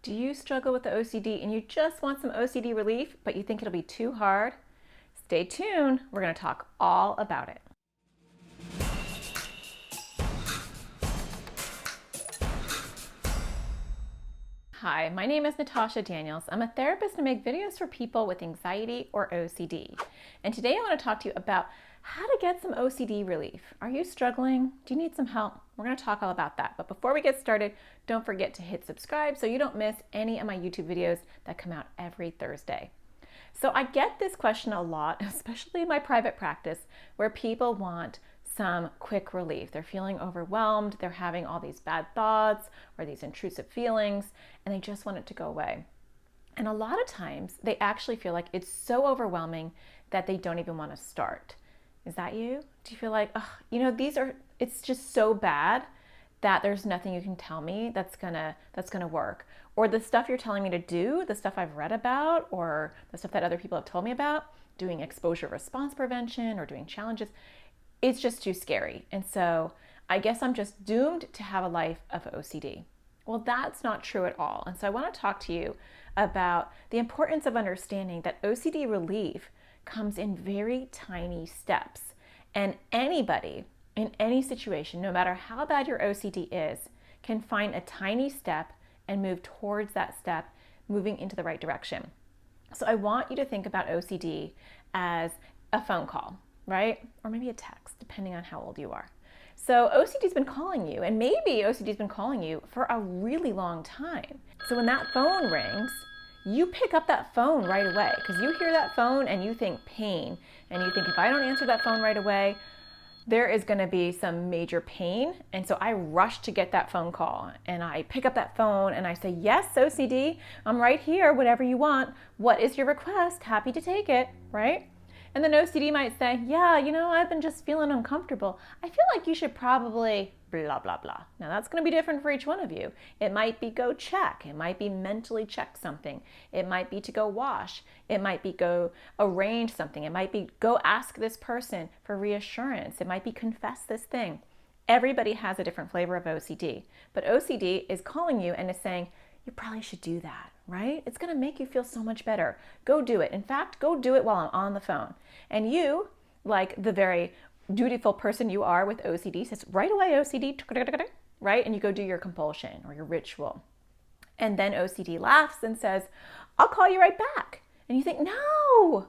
Do you struggle with the OCD and you just want some OCD relief, but you think it'll be too hard? Stay tuned. We're going to talk all about it. Hi, my name is Natasha Daniels. I'm a therapist and make videos for people with anxiety or OCD. And today I want to talk to you about how to get some OCD relief. Are you struggling? Do you need some help? We're going to talk all about that. But before we get started, don't forget to hit subscribe so you don't miss any of my YouTube videos that come out every Thursday. So I get this question a lot, especially in my private practice, where people want some quick relief. They're feeling overwhelmed, they're having all these bad thoughts or these intrusive feelings, and they just want it to go away. And a lot of times they actually feel like it's so overwhelming that they don't even want to start. Is that you? Do you feel like, it's just so bad that there's nothing you can tell me that's gonna work? Or the stuff you're telling me to do, the stuff I've read about, or the stuff that other people have told me about, doing exposure response prevention or doing challenges, it's just too scary. And so I guess I'm just doomed to have a life of OCD. Well, that's not true at all. And so I want to talk to you about the importance of understanding that OCD relief comes in very tiny steps. And anybody in any situation, no matter how bad your OCD is, can find a tiny step and move towards that step, moving into the right direction. So I want you to think about OCD as a phone call, right? Or maybe a text, depending on how old you are. So OCD's been calling you, and maybe OCD's been calling you for a really long time. So when that phone rings, you pick up that phone right away because you hear that phone and you think pain, and you think if I don't answer that phone right away, there is going to be some major pain. And so I rush to get that phone call and I pick up that phone and I say, yes, OCD, I'm right here, whatever you want. What is your request? Happy to take it, right? And then OCD might say, yeah, I've been just feeling uncomfortable. I feel like you should probably blah, blah, blah. Now that's going to be different for each one of you. It might be go check. It might be mentally check something. It might be to go wash. It might be go arrange something. It might be go ask this person for reassurance. It might be confess this thing. Everybody has a different flavor of OCD, but OCD is calling you and is saying, you probably should do that, right? It's going to make you feel so much better. Go do it. In fact, go do it while I'm on the phone. And you, like the very dutiful person you are with OCD, says, right away, OCD, right? And you go do your compulsion or your ritual. And then OCD laughs and says, I'll call you right back. And you think, no,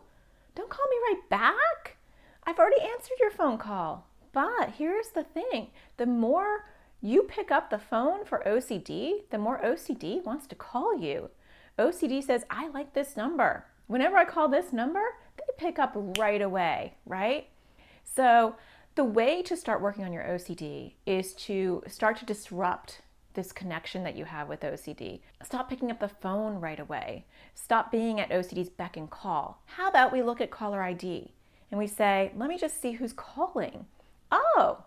don't call me right back. I've already answered your phone call. But here's the thing. The more you pick up the phone for OCD, the more OCD wants to call you. OCD says, I like this number. Whenever I call this number, they pick up right away, right? So the way to start working on your OCD is to start to disrupt this connection that you have with OCD. Stop picking up the phone right away. Stop being at OCD's beck and call. How about we look at caller ID and we say, let me just see who's calling. Oh,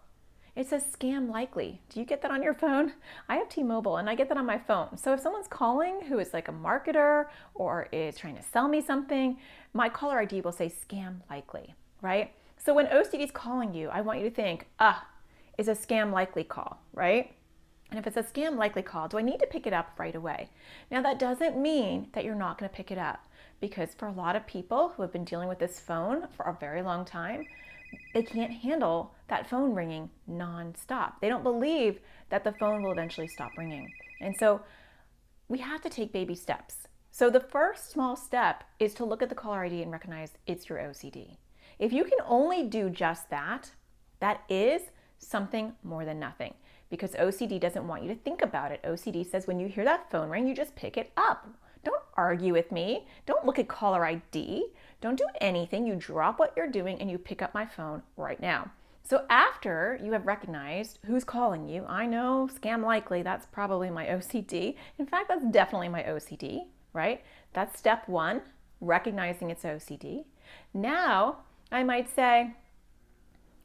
it says scam likely. Do you get that on your phone? I have T-Mobile and I get that on my phone. So if someone's calling who is like a marketer or is trying to sell me something, my caller ID will say scam likely, right? So when OCD is calling you, I want you to think, it's a scam likely call, right? And if it's a scam likely call, do I need to pick it up right away? Now that doesn't mean that you're not going to pick it up, because for a lot of people who have been dealing with this phone for a very long time, they can't handle that phone ringing nonstop. They don't believe that the phone will eventually stop ringing. And so we have to take baby steps. So the first small step is to look at the caller ID and recognize it's your OCD. If you can only do just that, that is something more than nothing, because OCD doesn't want you to think about it. OCD says when you hear that phone ring, you just pick it up. Don't argue with me. Don't look at caller ID. Don't do anything. You drop what you're doing and you pick up my phone right now. So after you have recognized who's calling you, I know, scam likely, that's probably my OCD. In fact, that's definitely my OCD, right? That's step one, recognizing it's OCD. Now, I might say,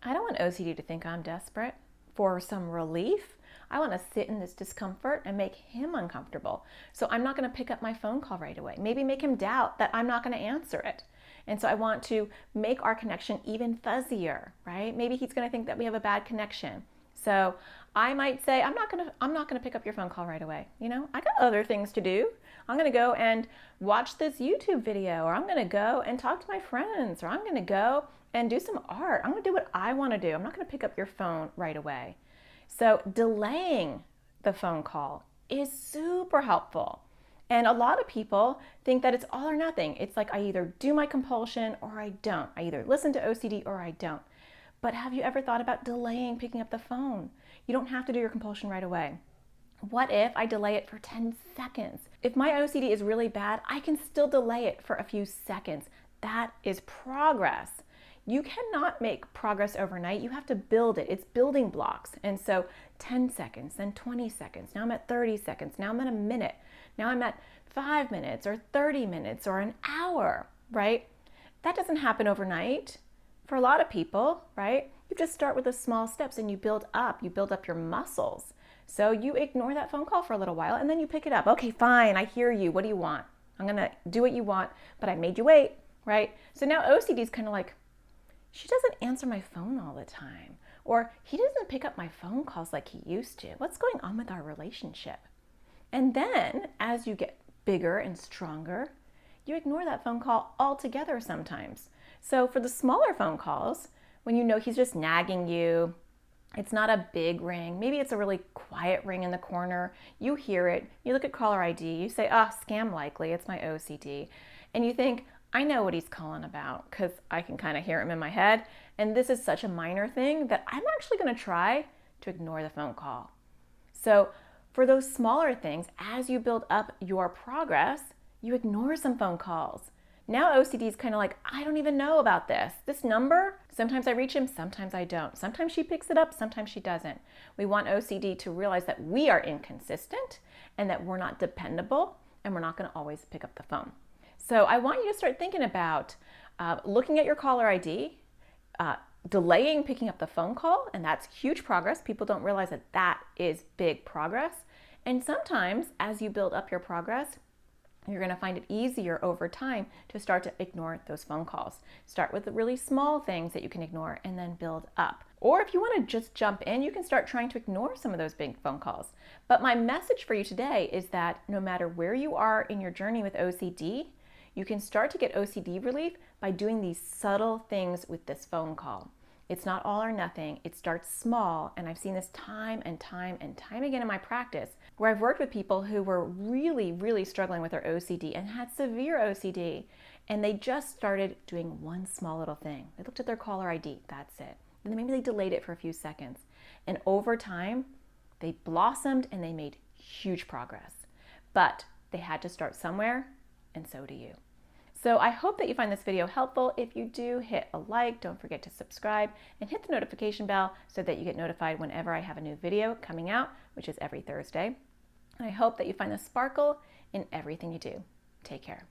I don't want OCD to think I'm desperate for some relief. I want to sit in this discomfort and make him uncomfortable. So I'm not going to pick up my phone call right away. Maybe make him doubt that I'm not going to answer it. And so I want to make our connection even fuzzier, right? Maybe he's going to think that we have a bad connection. So I might say, I'm not gonna pick up your phone call right away. You know, I got other things to do. I'm gonna go and watch this YouTube video, or I'm gonna go and talk to my friends, or I'm gonna go and do some art. I'm gonna do what I wanna do. I'm not gonna pick up your phone right away. So delaying the phone call is super helpful. And a lot of people think that it's all or nothing. It's like I either do my compulsion or I don't. I either listen to OCD or I don't. But have you ever thought about delaying picking up the phone? You don't have to do your compulsion right away. What if I delay it for 10 seconds? If my OCD is really bad, I can still delay it for a few seconds. That is progress. You cannot make progress overnight. You have to build it. It's building blocks. And so 10 seconds, then 20 seconds. Now I'm at 30 seconds. Now I'm at a minute. Now I'm at 5 minutes or 30 minutes or an hour, right? That doesn't happen overnight for a lot of people, right? You just start with the small steps and you build up your muscles. So you ignore that phone call for a little while and then you pick it up. Okay, fine, I hear you. What do you want? I'm gonna do what you want, but I made you wait, right? So now OCD is kind of like, she doesn't answer my phone all the time, or he doesn't pick up my phone calls like he used to. What's going on with our relationship? And then as you get bigger and stronger, you ignore that phone call altogether sometimes. So for the smaller phone calls, when you know he's just nagging you, it's not a big ring, maybe it's a really quiet ring in the corner, you hear it, you look at caller ID, you say, scam likely, it's my OCD. And you think, I know what he's calling about because I can kind of hear him in my head. And this is such a minor thing that I'm actually going to try to ignore the phone call. So for those smaller things, as you build up your progress, you ignore some phone calls. Now OCD is kind of like, I don't even know about this number. Sometimes I reach him, sometimes I don't. Sometimes she picks it up, sometimes she doesn't. We want OCD to realize that we are inconsistent and that we're not dependable and we're not going to always pick up the phone. So I want you to start thinking about looking at your caller ID, delaying picking up the phone call, and that's huge progress. People don't realize that that is big progress. And sometimes as you build up your progress, you're going to find it easier over time to start to ignore those phone calls. Start with the really small things that you can ignore and then build up. Or if you want to just jump in, you can start trying to ignore some of those big phone calls. But my message for you today is that no matter where you are in your journey with OCD, you can start to get OCD relief by doing these subtle things with this phone call. It's not all or nothing. It starts small, and I've seen this time and time and time again in my practice where I've worked with people who were really, really struggling with their OCD and had severe OCD, and they just started doing one small little thing. They looked at their caller ID, that's it. And then maybe they delayed it for a few seconds. And over time, they blossomed and they made huge progress. But they had to start somewhere, and so do you. So I hope that you find this video helpful. If you do, hit a like, don't forget to subscribe, and hit the notification bell so that you get notified whenever I have a new video coming out, which is every Thursday. I hope that you find the sparkle in everything you do. Take care.